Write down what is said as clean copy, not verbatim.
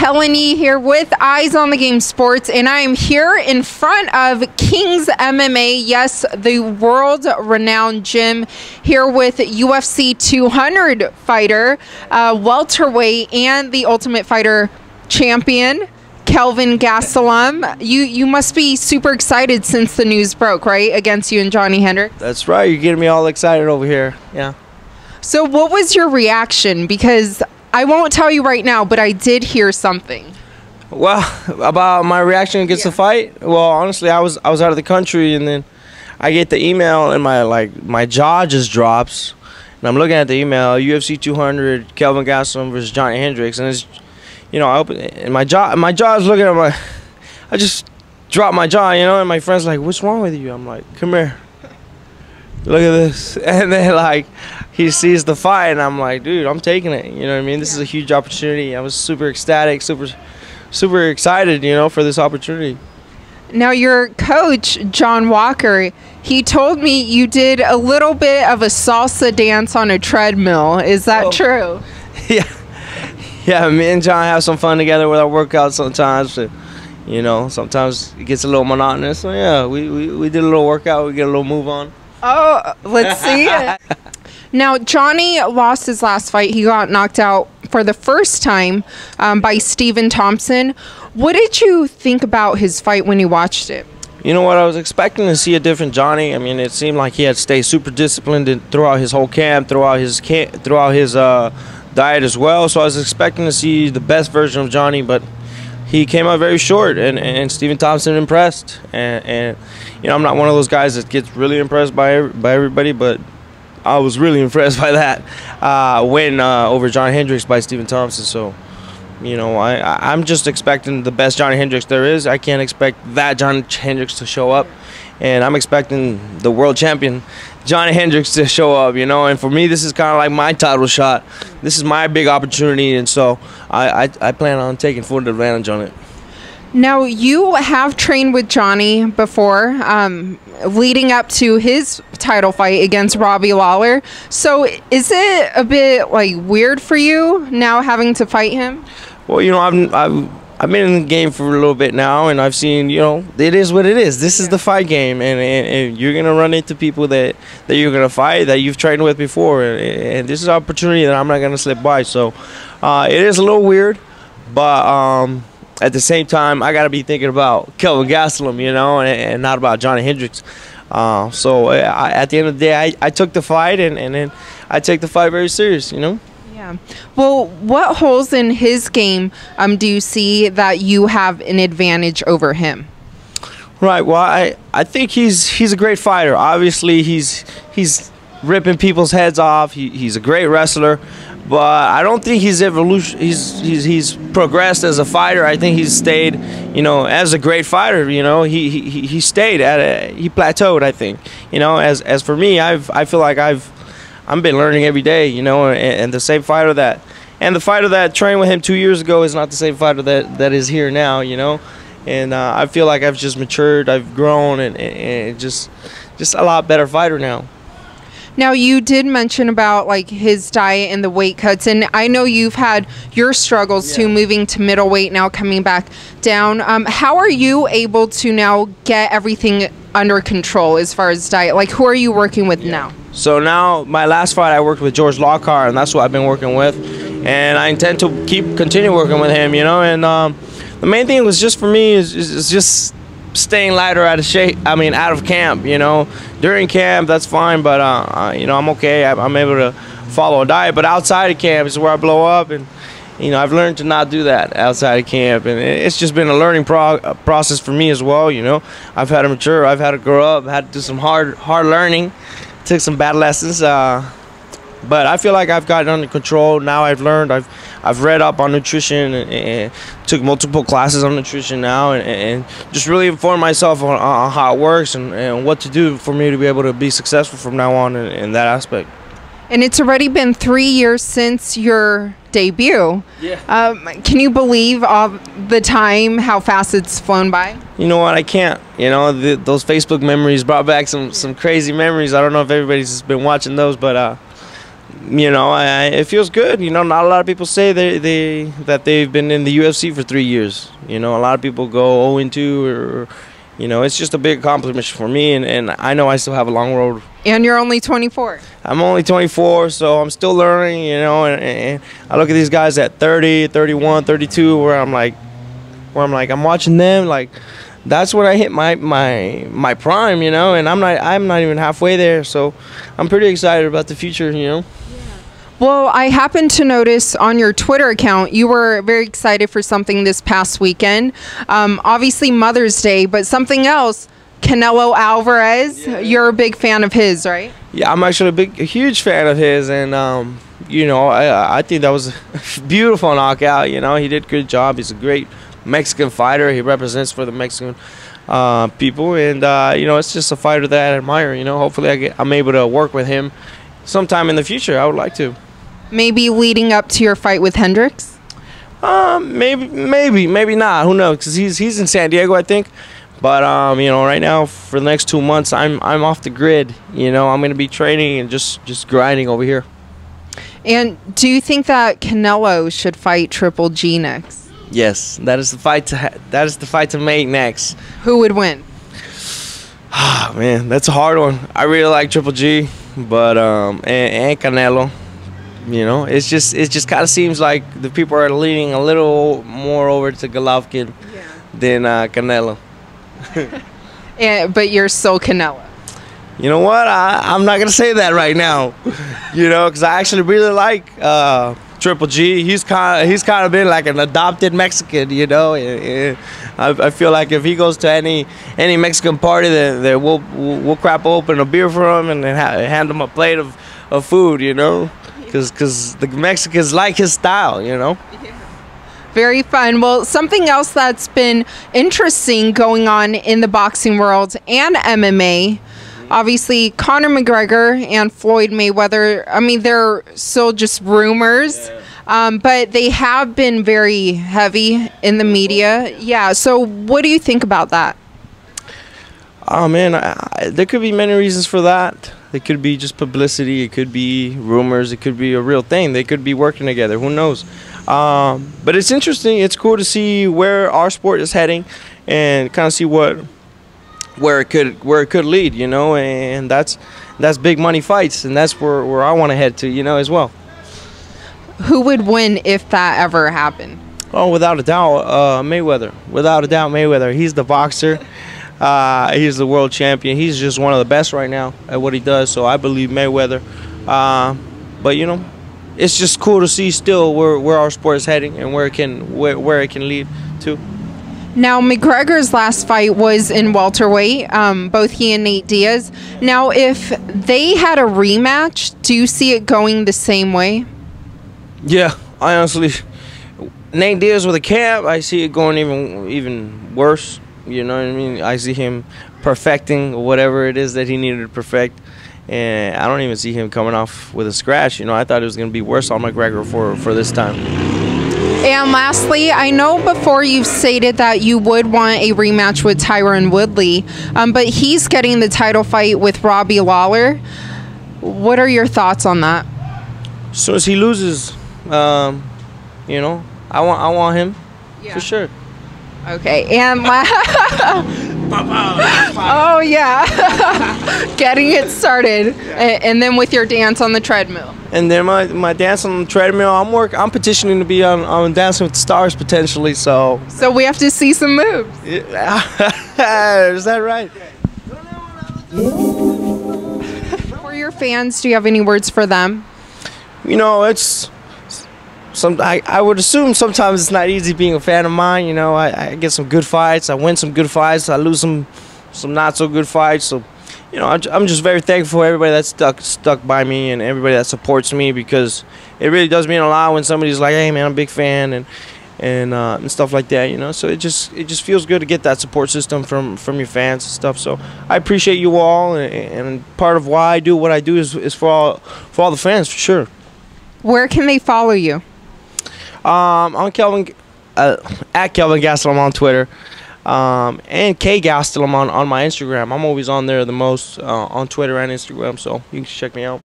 Helen here with Eyes on the Game Sports, and I am here in front of Kings MMA, yes, the world-renowned gym, here with UFC 200 fighter, welterweight, and the Ultimate Fighter champion, Kelvin Gastelum. You must be super excited since the news broke, right, against you and Johny Hendricks? That's right. You're getting me all excited over here. Yeah. So what was your reaction? Because I won't tell you right now, but I did hear something. Well, about my reaction against the fight? Well, honestly, I was out of the country, and then I get the email, and my jaw just drops. And I'm looking at the email, UFC 200, Kelvin Gastelum versus Johny Hendricks, and it's, you know, I open, and my jaw is looking at I just dropped my jaw, you know, and my friend's like, "What's wrong with you?" I'm like, "Come here. Look at this." And then, like, he sees the fight, and I'm like, dude, I'm taking it. You know what I mean? This is a huge opportunity. I was super ecstatic, super excited, you know, for this opportunity. Now, your coach, John Walker, he told me you did a little bit of a salsa dance on a treadmill. Is that true? Yeah. Yeah, me and John have some fun together with our workouts sometimes. But, you know, sometimes it gets a little monotonous. So, yeah, we did a little workout. We get a little move on. Oh, let's see it. Now, Johny lost his last fight. He got knocked out for the first time by Stephen Thompson. What did you think about his fight when you watched it? You know what? I was expecting to see a different Johny. I mean, it seemed like he had stayed super disciplined throughout his whole camp, throughout his diet as well. So I was expecting to see the best version of Johny, but he came out very short, and Stephen Thompson impressed. And you know, I'm not one of those guys that gets really impressed by everybody, but I was really impressed by that win over Johny Hendricks by Stephen Thompson. So, you know, I'm just expecting the best Johny Hendricks there is. I can't expect that Johny Hendricks to show up, and I'm expecting the world champion Johny Hendricks to show up, you know. And for me, this is kind of like my title shot. This is my big opportunity, and so I plan on taking full advantage on it. Now, you have trained with Johny before, leading up to his title fight against Lawler. So is it a bit like weird for you now having to fight him? Well, you know, I've been in the game for a little bit now, and I've seen, you know, it is what it is. This is the fight game, and you're gonna run into people that you're gonna fight that you've trained with before, and this is an opportunity that I'm not gonna slip by. So it is a little weird, but at the same time, I got to be thinking about Kelvin Gastelum, you know, and not about Johny Hendricks. So at the end of the day, I took the fight, and then I take the fight very serious, you know. Yeah. Well, what holes in his game do you see that you have an advantage over him? Right. Well, I think he's a great fighter. Obviously, he's ripping people's heads off. He's a great wrestler. But I don't think he's progressed as a fighter. I think he's stayed, you know, as a great fighter. You know, he stayed he plateaued. I think, you know, as for me, I feel like I've been learning every day. You know, and the same fighter the fighter that trained with him 2 years ago is not the same fighter that is here now. You know, and I feel like I've just matured. I've grown, and just a lot better fighter now. Now, you did mention about like his diet and the weight cuts, and I know you've had your struggles too, moving to middleweight, now coming back down. How are you able to now get everything under control as far as diet? Like, who are you working with now? So now, my last fight, I worked with George Lawler, and that's what I've been working with, and I intend to continue working with him, you know. And the main thing was just for me is just staying lighter out of camp, you know. During camp, that's fine, but you know, I'm okay. I'm able to follow a diet, but outside of camp is where I blow up, and you know, I've learned to not do that outside of camp, and it's just been a learning process for me as well. You know, I've had to mature, I've had to grow up, had to do some hard learning, took some bad lessons, but I feel like I've gotten under control now. I've learned, I've read up on nutrition, and took multiple classes on nutrition now, and just really informed myself on how it works and what to do for me to be able to be successful from now on in that aspect. And it's already been 3 years since your debut. Yeah. Can you believe all the time, how fast it's flown by? You know what? I can't. You know, those Facebook memories brought back some crazy memories. I don't know if everybody's been watching those, but you know, it feels good. You know, not a lot of people say that they've been in the UFC for 3 years. You know, a lot of people go 0-2 or, you know, it's just a big accomplishment for me, and I know I still have a long road. And you're only 24. I'm only 24, so I'm still learning, you know, and I look at these guys at 30, 31, 32, where I'm like, I'm watching them, like, that's when I hit my prime, you know, and I'm not even halfway there, so I'm pretty excited about the future, you know. Well, I happened to notice on your Twitter account you were very excited for something this past weekend. Obviously Mother's Day, but something else. Canelo Alvarez, yeah. You're a big fan of his, right? Yeah, I'm actually a huge fan of his, and you know, I think that was a beautiful knockout. You know, he did a good job. He's a great Mexican fighter. He represents for the Mexican people, and you know, it's just a fighter that I admire. You know, hopefully I'm able to work with him sometime in the future. I would like to. Maybe leading up to your fight with Hendricks? Maybe not. Who knows? Because he's in San Diego, I think. But you know, right now for the next 2 months, I'm off the grid. You know, I'm gonna be training and just grinding over here. And do you think that Canelo should fight Triple G next? Yes, that is the fight to make next. Who would win? Ah, man, that's a hard one. I really like Triple G, but and Canelo. You know, it just kind of seems like the people are leaning a little more over to Golovkin than Canelo. But you're still Canelo. You know what? I'm not gonna say that right now. You know, because I actually really like Triple G. He's kind of been like an adopted Mexican. You know, I feel like if he goes to any Mexican party, then we'll crack open a beer for him and then hand him a plate of food. You know. Because the Mexicans like his style, you know? Yeah. Very fun. Well, something else that's been interesting going on in the boxing world and MMA, obviously Conor McGregor and Floyd Mayweather, I mean, they're still just rumors, but they have been very heavy in the media. Yeah, so what do you think about that? Oh, man, there could be many reasons for that. It could be just publicity. It could be rumors. It could be a real thing. They could be working together. Who knows? But it's interesting. It's cool to see where our sport is heading, and kind of see where it could lead. You know, and that's big money fights, and that's where I want to head to. You know, as well. Who would win if that ever happened? Oh, without a doubt, Mayweather. Without a doubt, Mayweather. He's the boxer. He's the world champion. He's just one of the best right now at what he does. So I believe Mayweather. But you know, it's just cool to see still where our sport is heading and where it can lead to. Now, McGregor's last fight was in welterweight, both he and Nate Diaz. Now, if they had a rematch, do you see it going the same way? Yeah, I honestly, Nate Diaz with a camp, I see it going even worse. You know what I mean? I see him perfecting whatever it is that he needed to perfect, and I don't even see him coming off with a scratch. You know, I thought it was going to be worse on McGregor for this time. And lastly, I know before you've stated that you would want a rematch with Tyron Woodley, but he's getting the title fight with Robbie Lawler. What are your thoughts on that? As soon as he loses, you know, I want him for sure. Okay, and oh yeah, getting it started, and then with your dance on the treadmill. And then my dance on the treadmill, I'm petitioning to be on Dancing with the Stars potentially. So we have to see some moves. Yeah. Is that right? For your fans, do you have any words for them? You know, it's. I would assume sometimes it's not easy being a fan of mine. You know, I get some good fights. I win some good fights. I lose some not so good fights. So, you know, I'm just very thankful for everybody that's stuck by me and everybody that supports me, because it really does mean a lot when somebody's like, "Hey, man, I'm a big fan," and stuff like that. You know, so it just feels good to get that support system from your fans and stuff. So I appreciate you all, and part of why I do what I do is for all the fans, for sure. Where can they follow you? On Kelvin at Kelvin Gastelum on Twitter, and K Gastelum on my Instagram. I'm always on there the most on Twitter and Instagram, so you can check me out.